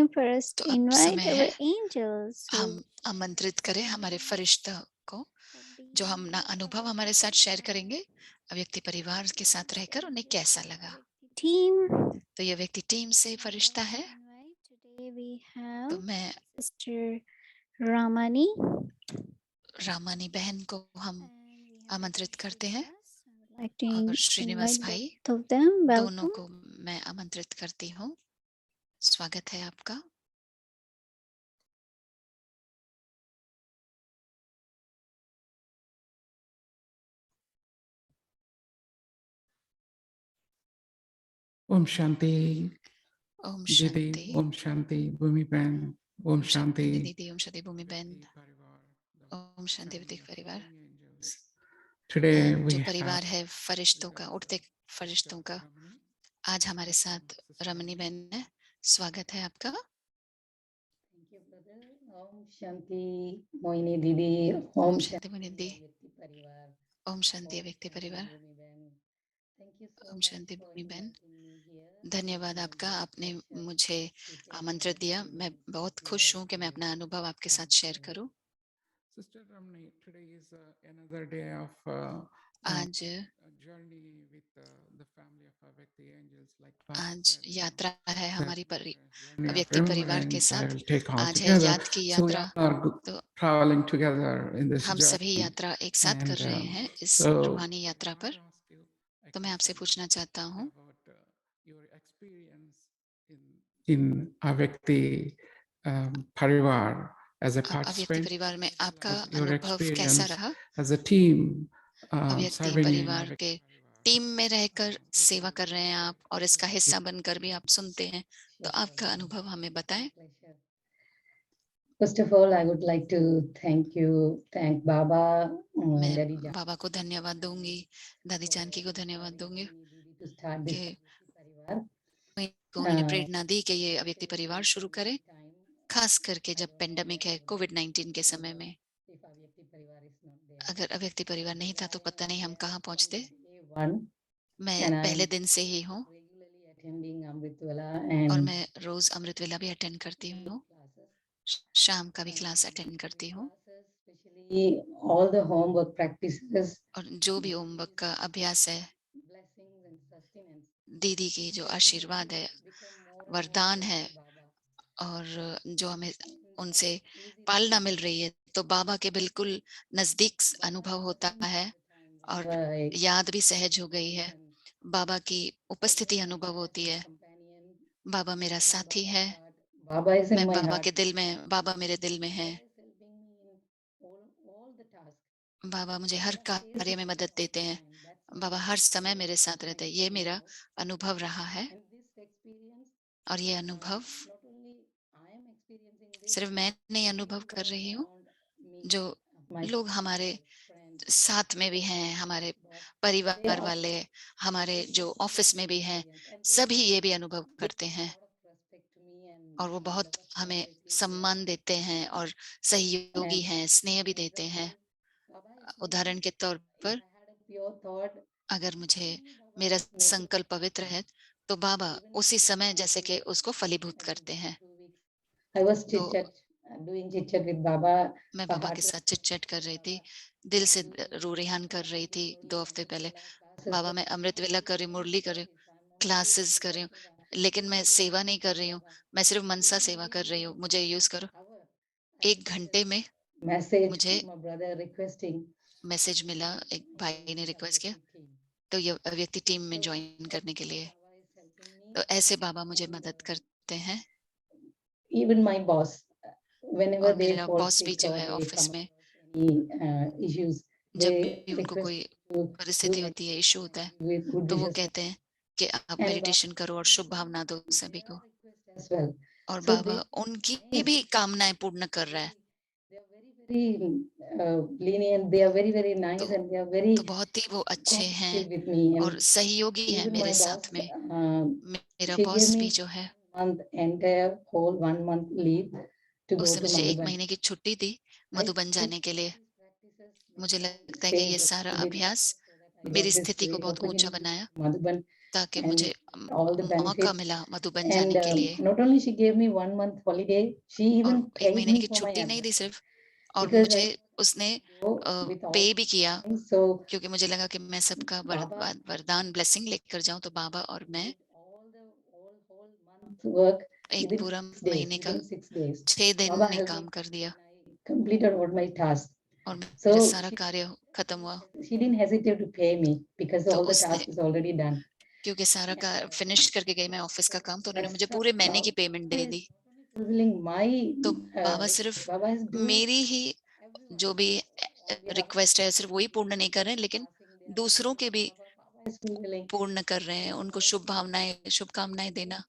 time for us तो to अब invite समय our है angels who हम आमंत्रित करें हमारे फरिश्ता को, जो हम ना अनुभव हमारे साथ शेयर करेंगे व्यक्ति परिवार के साथ रहकर उन्हें कैसा लगा। team. तो ये व्यक्ति टीम से फरिश्ता है। Today we have तो मैं Sister Ramani. रामानी बहन को हम आमंत्रित करते हैं I'd like to और श्रीनिवास invite भाई both of them. दोनों Welcome. को मैं आमंत्रित करती हूँ। स्वागत है आपका। ओम शांति ओम दीदी, शांति। ओम शांति भूमि बहन, ओम शांति दीदी, ओम शांति भूमि बहन, ओम शांति विदिक परिवार। Today we जो have परिवार है फरिश्तों का, उठते फरिश्तों का, आज हमारे साथ रमनी बहन है। स्वागत है आपका। ओम शांति मोहिनी दीदी, ओम शांति मोहिनी दी, ओम शांति व्यक्ति परिवार, ओम शांति भूमि बहन। धन्यवाद आपका, आपने मुझे आमंत्रित दिया। मैं बहुत खुश हूँ कि मैं अपना अनुभव आपके साथ शेयर करूँ। Sister Ramani, today is another day of आज journey with the family of our Vyakti angels, like Papa आज said, यात्रा है हमारी journey of व्यक्ति परिवार के remembrance I साथ। will take all आज है together. याद की So we यात्रा। are तो traveling together in this हम सभी journey. यात्रा एक साथ कर And रहे हैं इस so रूहानी यात्रा पर। तो मैं आपसे पूछना चाहता हूँ about your experience in Avyakti Parivar as a अव्यक्ति participant, परिवार में आपका your अनुभव कैसा experience रहा? as a team अव्यक्ति serving in परिवार Avyakti के Parivar. टीम में रहकर सेवा कर रहे हैं आप और इसका हिस्सा बनकर भी आप सुनते हैं, तो आपका अनुभव हमें बताएं। First of all, I would like to thank Baba, मैं Daddy Jan, बाबा को धन्यवाद दूंगी, दादी जानकी को धन्यवाद दूंगी to start this कि Parivar. उन्होंने प्रेरणा दी कि ये अव्यक्ति परिवार शुरू करें, खास करके जब पेंडेमिक है कोविड-19 के समय में। अगर अव्यक्ति परिवार नहीं था तो पता नहीं हम कहाँ पहुँचते। मैं पहले दिन से ही हूँ और मैं रोज अमृत वेला भी अटेंड करती हूँ, शाम का भी क्लास अटेंड करती हूँ all the homework practices, और जो भी होमवर्क का अभ्यास है, दीदी की जो आशीर्वाद है, वरदान है और जो हमें उनसे पालना मिल रही है, तो बाबा के बिल्कुल नजदीक अनुभव होता है और याद भी सहज हो गई है। बाबा की उपस्थिति अनुभव होती है। बाबा मेरा साथी है। Baba is in मैं my बाबा heart. के दिल में, बाबा मेरे दिल में है। बाबा मुझे हर कार्य में मदद देते हैं। बाबा हर समय मेरे साथ रहते हैं। ये मेरा अनुभव रहा है और ये अनुभव सिर्फ मैं नहीं अनुभव कर रही हूँ, जो लोग हमारे साथ में भी हैं, हमारे परिवार वाले, हमारे जो ऑफिस में भी हैं, सभी ये भी अनुभव करते हैं और वो बहुत हमें सम्मान देते हैं और सहयोगी हैं, स्नेह भी देते हैं। उदाहरण के तौर पर अगर मुझे मेरा संकल्प पवित्र है तो बाबा उसी समय जैसे कि उसको फलीभूत करते हैं। I was तो doing chit chat with Baba. मैं बाबा के साथ चिट चैट कर रही थी, दिल से रो रेहान कर रही थी 2 हफ्ते पहले। बाबा मैं अमृत वेला कर रही हूँ, मुरली कर रही हूँ, क्लासेस कर रही हूँ, लेकिन मैं सेवा नहीं कर रही हूँ, मैं सिर्फ मनसा सेवा कर रही हूँ, मुझे यूज करो। 1 घंटे में मुझे मैसेज मिला, एक भाई ने रिक्वेस्ट किया तो ये व्यक्ति टीम में ज्वाइन करने के लिए। तो ऐसे बाबा मुझे मदद करते हैं। Even my boss, whenever और they मेरा fall बॉस भी sick जो or है they ऑफिस come में, any issues, जब they भी उनको request कोई to परिस्थिति do होती है, इशू होता है, good तो वो wishes कहते हैं कि आप and मेडिटेशन करो और शुभ भावना दो सभी को। as well. और So बाबा उनकी भी कामनाएं पूर्ण कर रहा है। they are very lenient. They are very nice and they are very तो बहुत ही वो अच्छे हैं cooperative with me. और And सहयोगी हैं even my मेरे boss, साथ में। मेरा she बॉस gave भी me जो है entire whole 1 month leave to go उसने to मुझे 1 Madhuban. महीने की छुट्टी दी I मधुबन think जाने के लिए। मुझे लगता है कि ये changed सारा a bit. अभ्यास I got मेरी this स्थिति को बहुत ऊंचा opportunity बनाया to Madhuban. ताकि and मुझे all the मौका benefits. मिला मधुबन And जाने के लिए। not only she gave me 1 month holiday, she और even 1 paid महीने me की for my छुट्टी नहीं दी absence सिर्फ, और because I मुझे उसने go with all पे भी किया, things. So क्योंकि मुझे लगा कि मैं सबका Baba वरदान ब्लेसिंग लेकर जाऊं। तो बाबा और मैं did all the whole month work एक within पूरा 6 days. महीने का Within 6 days, 6 दिन Baba में helped काम me कर दिया, and I completed all my tasks. और मेरा So सारा कार्य खत्म हुआ। she didn't hesitate to pay me because तो all the उसने, task is already done. क्योंकि सारा का फिनिश करके गई मैं ऑफिस का काम, तो उन्होंने मुझे That's पूरे महीने की Baba payment they is the. fulfilling my तो बाबा सिर्फ Baba is doing मेरी ही everyone जो भी on behalf रिक्वेस्ट है सिर्फ वही पूर्ण नहीं कर रहे हैं, लेकिन passing their दूसरों के भी Baba is fulfilling. पूर्ण कर रहे हैं, उनको शुभ भावनाएं शुभकामनाएं देना।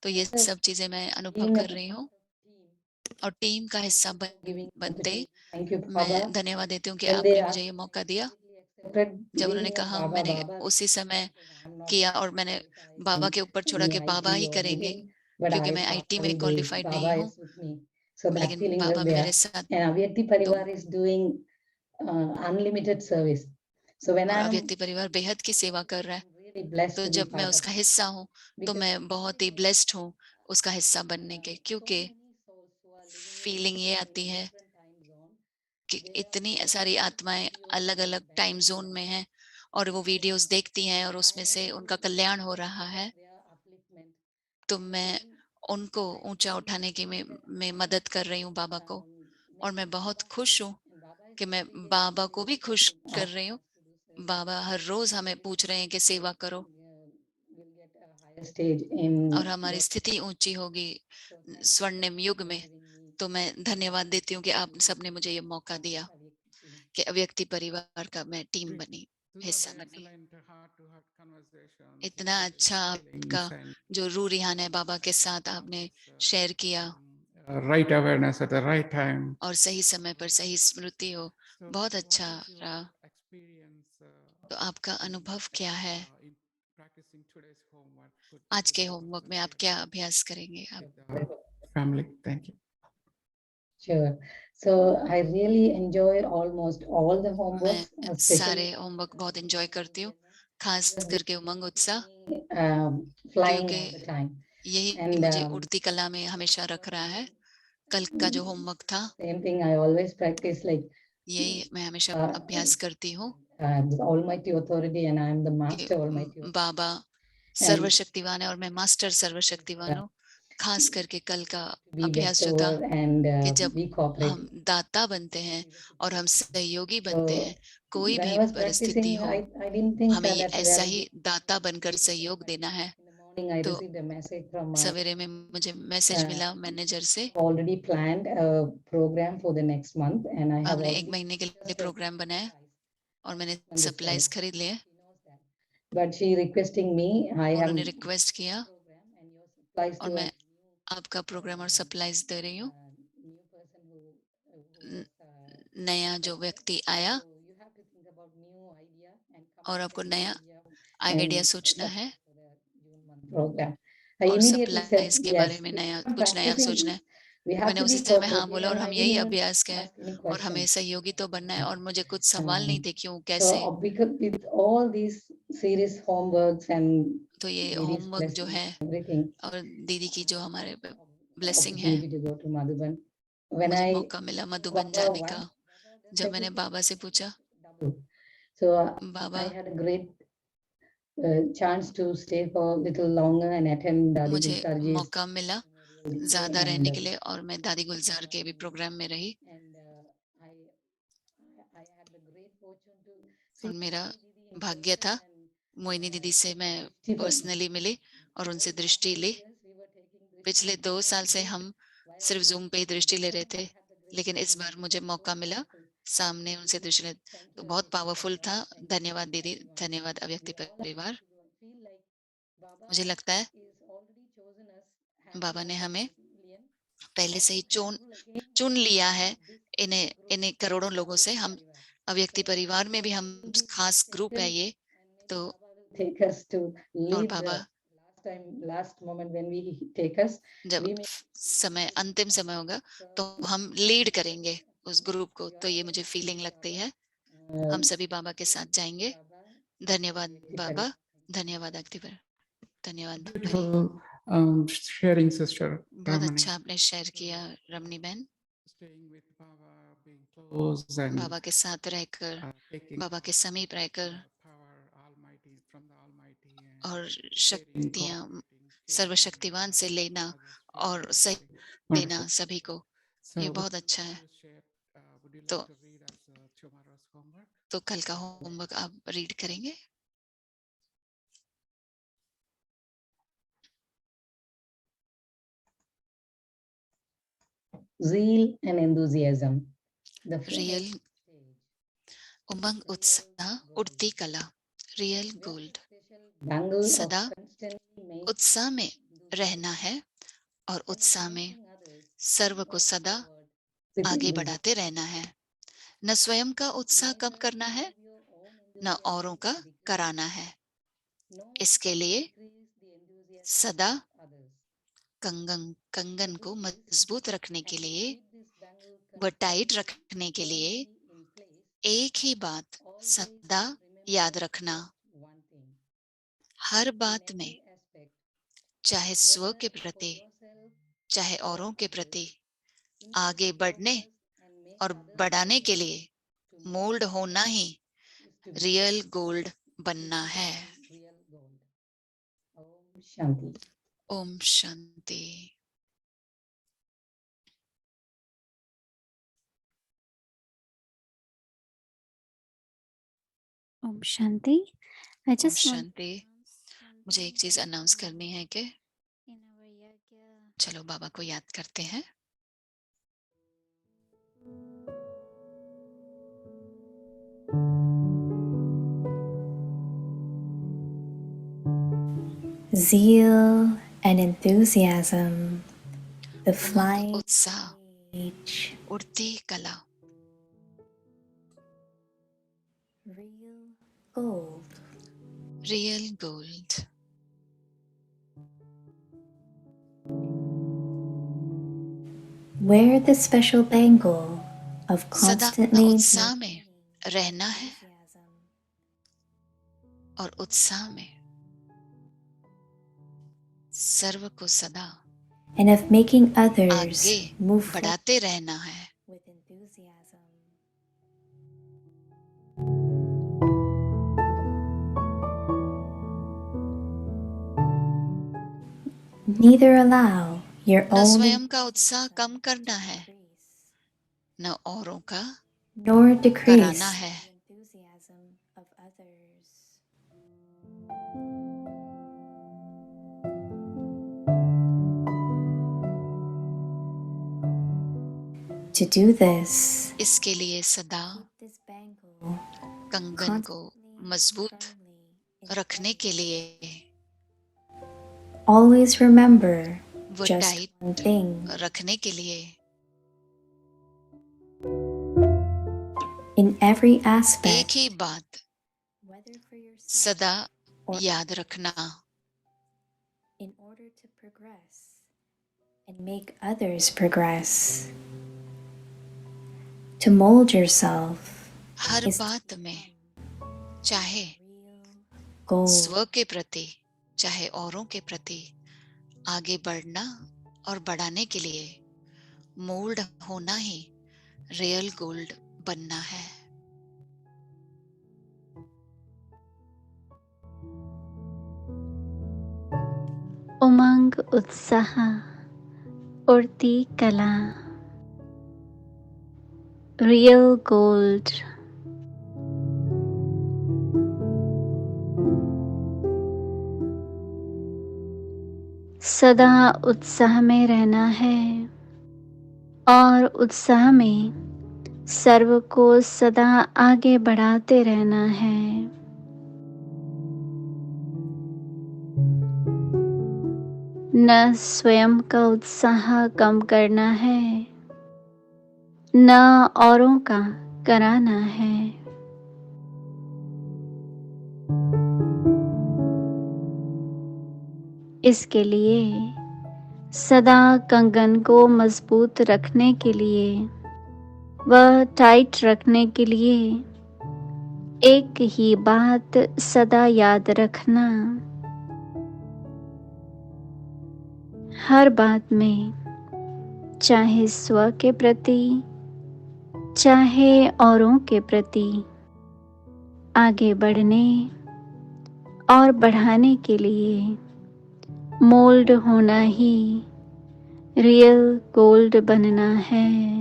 तो ये So सब चीजें मैं अनुभव being a कर रही हूँ, team, और टीम का हिस्सा giving बनते opportunity. Thank you, मैं Baba. धन्यवाद देती हूँ कि When they आपने मुझे asked, ये मौका दिया। accepted जब leave उन्होंने me on कहा, Baba, मैंने Baba उसी समय said, I'm not किया, और मैंने qualified बाबा in के ऊपर छोड़ा any कि बाबा IT ही or करेंगे, anything, but क्योंकि I मैं Baba आईटी में will do it. क्वालिफाइड नहीं Baba हूँ, is with me. So that लेकिन feeling बाबा was there. मेरे साथ। And Avyakti तो Parivar is doing unlimited service. So when और I'm अव्यक्ति परिवार बेहद की सेवा कर रहा है, really blessed तो to be जब मैं part of उसका हिस्सा हूँ तो because मैं बहुत ही ब्लेस्ड हूँ उसका हिस्सा बनने के, so क्योंकि many souls who are living in feeling ये आती है different time zone, कि they are इतनी watching सारी आत्माएं videos अलग and अलग टाइम benefiting जोन from में it. हैं, और वो वीडियोस देखती हैं, और I उसमें have से to उनका कल्याण हो think रहा है। about their upliftment. तो And मैं when उनको I ऊंचा feel उठाने की में that मदद कर रही हूँ बाबा को, और making मैं बहुत Baba खुश happy, हूँ and Baba is कि मैं every day बाबा को भी खुश requesting कर us रही हूँ। to do service. बाबा हर रोज हमें पूछ रहे हैं कि सेवा करो, Will get a higher stage in और हमारी their स्थिति ऊंची होगी so thank you स्वर्णिम Baba युग for में। giving me तो मैं धन्यवाद देती हूँ कि आप सबने मुझे ये मौका दिया कि अव्यक्ति परिवार का मैं टीम Great. बनी, These are हिस्सा the बनी। excellent heart-to-heart conversations, इतना अच्छा आपका feelings, and जो रू रिहान है बाबा के साथ आपने शेयर किया, right awareness at the right time. और सही समय पर सही स्मृति हो, So, बहुत what अच्छा is your रहा। experience तो आपका अनुभव क्या है? in practicing today's homework? Could आज you के be able होमवर्क to में आप share क्या अभ्यास करेंगे आप? with the family? Thank you. Sure. So I really enjoy almost all the homeworks, मैं especially सारे होमवर्क बहुत एंजॉय करती हूँ, खास करके उमंग उत्साह, flying क्योंकि all the time. यही And मुझे उड़ती कला में हमेशा रख रहा है। कल का जो होमवर्क था, same thing I always practice, like यही मैं हमेशा अभ्यास करती हूँ the Almighty Authority, and I am the कि Master Almighty Authority. Baba And सर्वशक्तिवान है और मैं मास्टर सर्वशक्तिवान हूँ। खास करके कल का be अभ्यास जो था bestower and कि जब be cooperative. हम दाता बनते हैं और हम सहयोगी So बनते हैं, कोई when भी I was परिस्थिति practicing, हो, I didn't think हमें that ऐसा there will ही be दाता बनकर सहयोग देना है। in the morning I तो received a message from my सवेरे में मुझे मैसेज मिला मैनेजर से, already planned a program for the next month, and I have हमने एक already महीने के लिए प्रोग्राम बनाया और मैंने on this सप्लाईज time. खरीद लिए। But she requesting me, I am उन्होंने रिक्वेस्ट किया program and your supplies और to मैं आपका प्रोग्राम और सप्लाईज दे रही हूँ। new person who was, नया जो व्यक्ति आया so you have to think about new idea and come और up आपको with new नया idea आइडिया and सोचना है for the June month program. I और immediately said सप्लाईज के बारे yes. में If नया I'm कुछ नया practicing, सोचना है। we have मैंने to उसी be समय हाँ cooperative, बोला और and I हम didn't यही even अभ्यास करें ask any और हमें questions. सहयोगी तो बनना है, और मुझे कुछ सवाल नहीं थे क्यों So कैसे। because with all these series homeworks and तो ये ladies होमवर्क जो blessing है everything, और दीदी की जो हमारे ब्लेसिंग है, opportunity to go to Madhuban. When मुझे I मौका मिला मधुबन Baba जाने का। once, जब मैंने बाबा से पूछा, double. So Baba I had a great chance to stay for a little longer and attend Dadi मुझे Gulzarji's मौका मिला memorial ज्यादा and, रहने के लिए, और मैं दादी गुलजार के भी प्रोग्राम में रही, and I had the great fortune to और see मेरा Didi in भाग्य था person and मोइनी दीदी से मैं Stephen. पर्सनली मिली और उनसे दृष्टि ली। We were taking this पिछले 2 साल से हम सिर्फ जूम पे ही दृष्टि ले रहे थे, I had the great लेकिन इस बार मुझे मौका मिला सामने उनसे दृष्टि ले, तो बहुत पावरफुल था। धन्यवाद दीदी, धन्यवाद अव्यक्ति परिवार। feel like Baba मुझे लगता है is already chosen us बाबा ने हमें million. पहले से ही चुन Again, चुन लिया है। इन्हें इन्हें करोड़ों लोगों से हम अव्यक्ति परिवार में भी हम खास ग्रुप है ये। तो take us to और lead Baba the last moment when we take us. जब we may समय अंतिम समय होगा तो हम लीड करेंगे उस ग्रुप को, तो ये मुझे फीलिंग लगती है। हम सभी बाबा के साथ जाएंगे। धन्यवाद बाबा, धन्यवाद अक्तिबर, धन्यवाद भाई। Beautiful sharing, sister बहुत Ramani. अच्छा आपने शेयर किया रमनी बहन। Staying with Baba, being close and बाबा के साथ रहकर, taking बाबा के समीप रहकर power Almighty from the Almighty and और sharing, शक्तियाँ cooperating, sharing सर्वशक्तिवान with से others, लेना sharing और with सही everybody. देना Wonderful. सभी को, So ये would बहुत you अच्छा like है। to share, would you तो like to read us tomorrow's homework? तो कल का होमवर्क आप रीड करेंगे? Zeal and enthusiasm. The real stage. उमंग, उत्साह, उड़ती कला, रियल गोल्ड। Bangle of सदा constantly making उत्साह में रहना है और उत्साह में सर्व को सदा आगे बढ़ाते रहना है। न स्वयं का उत्साह कम करना है, न औरों का कराना है। इसके लिए सदा कंगन को मजबूत रखने के लिए व टाइट रखने के लिए एक ही बात सदा याद रखना। हर बात में, चाहे स्व के प्रति चाहे औरों के प्रति, आगे बढ़ने और बढ़ाने के लिए मोल्ड होना ही रियल गोल्ड बनना है। Shanti. Om Shanti. Om Shanti. I Om just want शांति। मुझे एक चीज अनाउंस करनी है कि in our yajna, चलो बाबा को याद करते हैं। Zeal and enthusiasm, the Umang, flying उत्साह, stage, उड़ती कला, real gold. Real gold. Wear the special bangle of सदा constantly उत्साह में रहना है और उत्साह में सर्व को सदा and of making others आगे move forward बढ़ाते रहना है। with enthusiasm. Neither allow your न own स्वयं का उत्साह कम करना है, न औरों का nor decrease कराना है। the enthusiasm of others. To do this, इसके लिए सदा keep this bangle कंगन को constantly मजबूत firmly in रखने के लिए Always remember वो just टाइट one thing. रखने के लिए In every एक aspect, ही बात whether for yourself सदा or याद रखना। in order to progress and make others progress. To mold yourself her is to बात में, चाहे real gold. स्व के प्रति चाहे औरों के प्रति आगे बढ़ना और बढ़ाने के लिए मोल्ड होना ही रियल गोल्ड बनना है। उमंग, उत्साह, उड़ती कला, real gold. सदा उत्साह में रहना है और उत्साह में सर्व को सदा आगे बढ़ाते रहना है। न स्वयं का उत्साह कम करना है, न औरों का कराना है। इसके लिए सदा कंगन को मजबूत रखने के लिए व टाइट रखने के लिए एक ही बात सदा याद रखना, हर बात में, चाहे स्व के प्रति चाहे औरों के प्रति, आगे बढ़ने और बढ़ाने के लिए मोल्ड होना ही रियल गोल्ड बनना है।